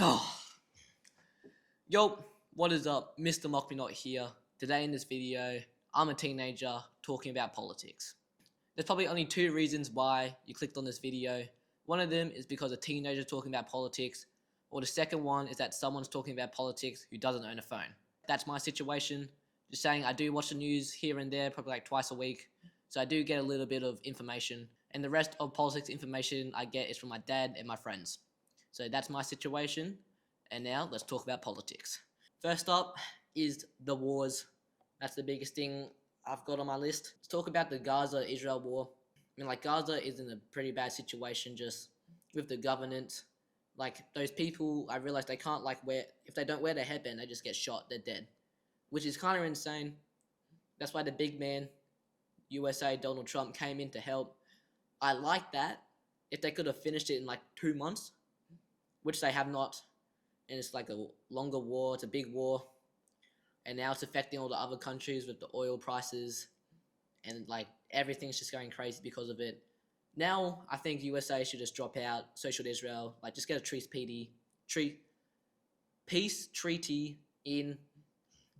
Oh, yo, what is up? Mr. Mockminot here. Today in this video, I'm a teenager talking about politics. There's probably only two reasons why you clicked on this video. One of them is because a teenager talking about politics, or the second one is that someone's talking about politics who doesn't own a phone. That's my situation. Just saying, I do watch the news here and there, probably like twice a week, so I do get a little bit of information, and the rest of politics information I get is from my dad and my friends. So that's my situation. And now let's talk about politics. First up is the wars. That's the biggest thing I've got on my list. Let's talk about the Gaza-Israel war. Gaza is in a pretty bad situation just with the governance. Those people, I realize they can't if they don't wear their headband, they just get shot, they're dead. Which is kind of insane. That's why the big man, USA, Donald Trump, came in to help. I like that. If they could have finished it in 2 months, which they have not, and it's like a longer war, it's a big war, and now it's affecting all the other countries with the oil prices, and everything's just going crazy because of it. Now I think USA should just drop out, so should Israel. Just get a peace treaty in,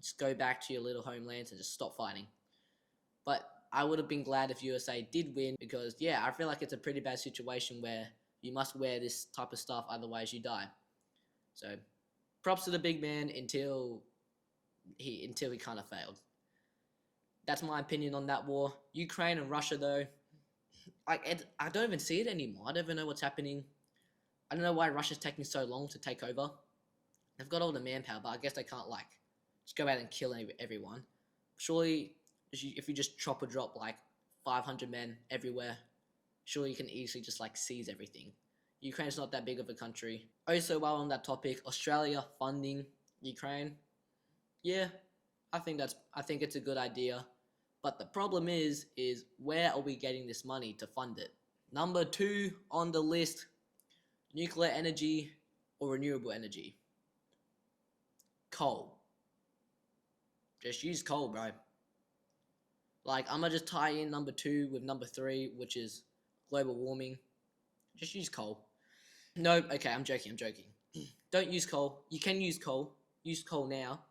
just go back to your little homelands and just stop fighting. But I would have been glad if USA did win, because I feel like it's a pretty bad situation where you must wear this type of stuff, otherwise you die. So, props to the big man until he kind of failed. That's my opinion on that war. Ukraine and Russia, though, I don't even see it anymore. I don't even know what's happening. I don't know why Russia's taking so long to take over. They've got all the manpower, but I guess they can't just go out and kill everyone. Surely, if you just chop or drop 500 men everywhere, surely you can easily just seize everything. Ukraine's not that big of a country. Also, while on that topic, Australia funding Ukraine. Yeah, I think it's a good idea. But the problem is where are we getting this money to fund it? Number 2 on the list, nuclear energy or renewable energy. Coal. Just use coal, bro. I'm gonna just tie in number 2 with number 3, which is global warming. Just use coal. No, okay, I'm joking. Don't use coal. You can use coal. Use coal now.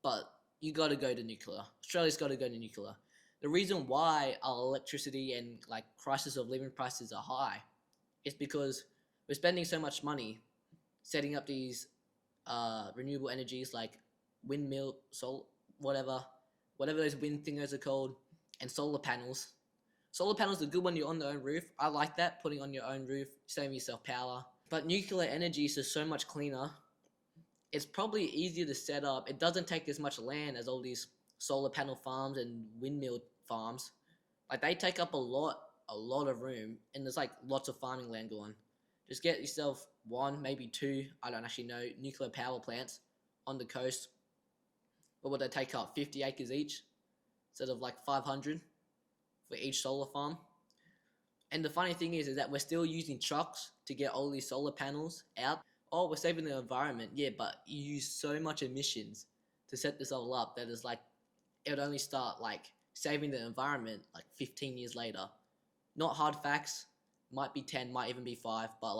But you gotta go to nuclear. Australia's gotta go to nuclear. The reason why our electricity and crisis of living prices are high is because we're spending so much money setting up these renewable energies like windmill, whatever those wind thingers are called, and solar panels. Solar panels are good when you're on your own roof. I like that, putting on your own roof, saving yourself power. But nuclear energy is just so much cleaner. It's probably easier to set up. It doesn't take as much land as all these solar panel farms and windmill farms. They take up a lot of room, and there's lots of farming land going. Just get yourself 1, maybe 2, I don't actually know, nuclear power plants on the coast. What would they take up? 50 acres each instead of 500 for each solar farm. And the funny thing is that we're still using trucks to get all these solar panels out. Oh, we're saving the environment. Yeah, but you use so much emissions to set this all up that it would only start saving the environment 15 years later. Not hard facts. Might be 10, might even be 5, but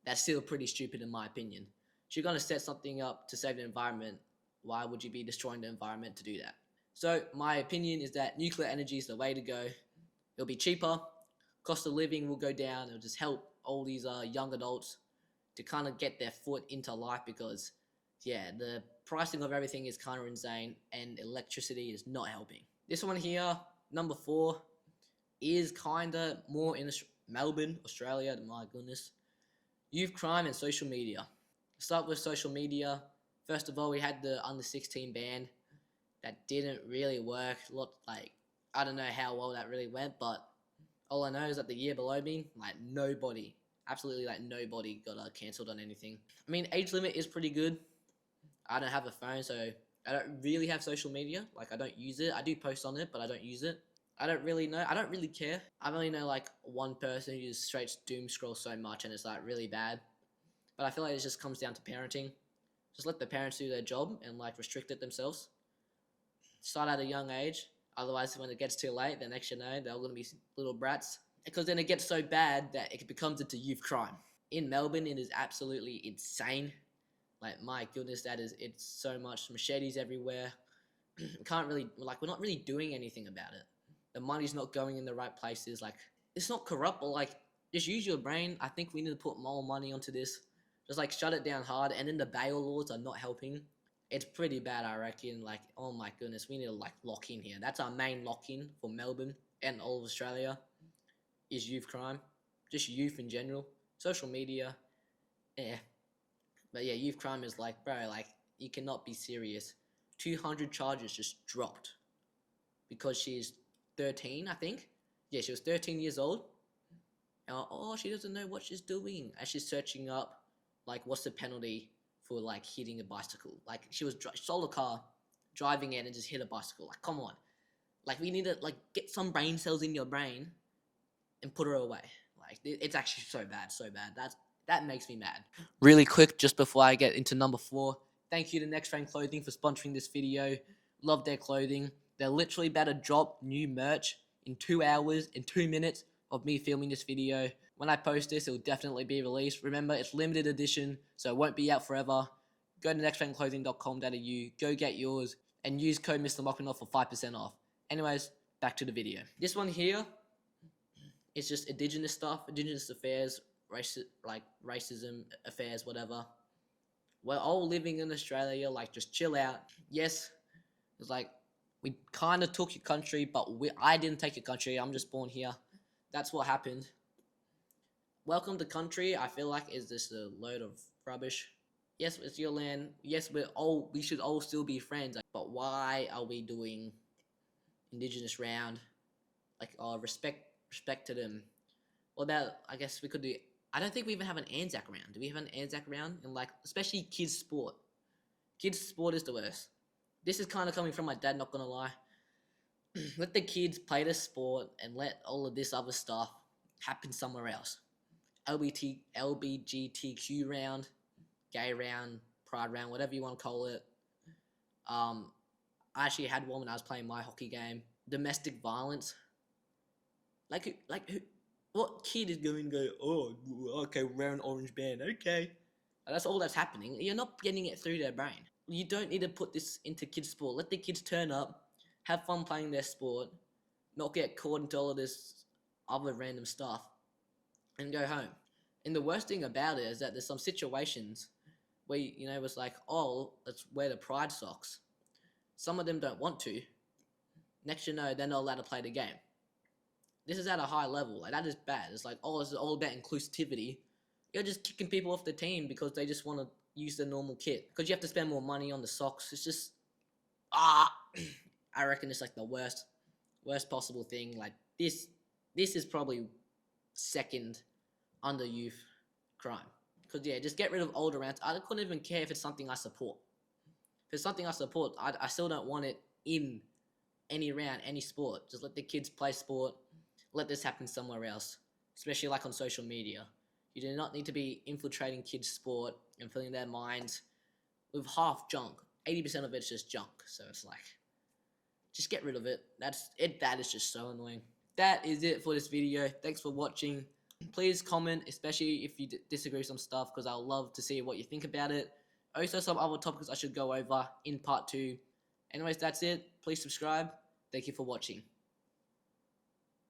that's still pretty stupid in my opinion. If you're gonna set something up to save the environment, why would you be destroying the environment to do that? So my opinion is that nuclear energy is the way to go. It'll be cheaper, cost of living will go down, it'll just help all these young adults to kind of get their foot into life, because the pricing of everything is kind of insane and electricity is not helping. This one here, number 4, is kind of more in Melbourne, Australia, my goodness. Youth crime and social media. Start with social media. First of all, we had the under 16 ban. That didn't really work. I don't know how well that really went, but all I know is that the year below me, nobody, absolutely nobody got cancelled on anything. I mean, age limit is pretty good. I don't have a phone, so I don't really have social media. I don't use it. I do post on it, but I don't use it. I don't really know. I don't really care. I only know one person who just straight doom scrolls so much, and it's really bad. But I feel it just comes down to parenting. Just let the parents do their job and restrict it themselves. Start at a young age. Otherwise, when it gets too late, the next you know, they're going to be little brats. Because then it gets so bad that it becomes into youth crime. in Melbourne, it is absolutely insane. Like, my goodness, it's so much machetes everywhere. Can't really, like, we're not really doing anything about it. The money's not going in the right places. Like, it's not corrupt, but like, just use your brain. I think we need to put more money onto this. Just like shut it down hard. And then the bail laws are not helping. It's pretty bad, I reckon. Like, oh my goodness, we need to like lock in here. That's our main lock in for Melbourne and all of Australia, is youth crime. Just youth in general. Social media, yeah. But yeah, youth crime is like, bro, like, you cannot be serious. 200 charges just dropped because she's 13, I think. Yeah, she was 13 years old. Oh, she doesn't know what she's doing. And she's searching up, like, what's the penalty for, like, hitting a bicycle. Like, she stole a car, driving it, and just hit a bicycle. Like, come on. Like, we need to, like, get some brain cells in your brain and put her away. Like, it's actually so bad, so bad. That makes me mad. Really quick, just before I get into number 4, thank you to Next Train Clothing for sponsoring this video. Love their clothing. They're literally about to drop new merch in 2 hours, in 2 minutes of me filming this video. When I post this, it will definitely be released. Remember, it's limited edition, so it won't be out forever. Go to nextrainclothing.com.au, go get yours, and use code Mr. Mockinoff for 5% off. Anyways, back to the video. This one here is just Indigenous stuff, Indigenous affairs, racism affairs, whatever. We're all living in Australia, like, just chill out. Yes, it's like, we kind of took your country, but I didn't take your country. I'm just born here. That's what happened. Welcome to country, I feel like, is just a load of rubbish. Yes, it's your land. Yes, we should all still be friends. But why are we doing Indigenous round? Like, respect to them. What about, I guess we could do, I don't think we even have an Anzac round. Do we have an Anzac round? And like, especially kids sport. Kids sport is the worst. This is kind of coming from my dad, not gonna lie. Let the kids play the sport and let all of this other stuff happen somewhere else. LBGTQ round, gay round, pride round, whatever you want to call it. I actually had one when I was playing my hockey game. Domestic violence. What kid is going to go, oh, okay, wear an orange band, okay. That's all that's happening. You're not getting it through their brain. You don't need to put this into kids' sport. Let the kids turn up, have fun playing their sport, not get caught into all of this other random stuff, and go home. And the worst thing about it is that there's some situations where, you know, it's like, oh, let's wear the pride socks. Some of them don't want to. Next you know, they're not allowed to play the game. This is at a high level. Like, that is bad. It's like, oh, this is all about inclusivity. You're just kicking people off the team because they just want to use the normal kit. Because you have to spend more money on the socks. It's just, I reckon it's like the worst possible thing. Like, this is probably second under youth crime. Because, yeah, just get rid of older rounds. I couldn't even care if it's something I support. If it's something I support, I still don't want it in any round, any sport. Just let the kids play sport. Let this happen somewhere else, especially like on social media. You do not need to be infiltrating kids' sport and filling their minds with half junk. 80% of it's just junk. So it's like, just get rid of it. That is just so annoying. That is it for this video. Thanks for watching. Please comment, especially if you disagree with some stuff, because I'll love to see what you think about it. Also, some other topics I should go over in part 2. Anyways, that's it. Please subscribe. Thank you for watching.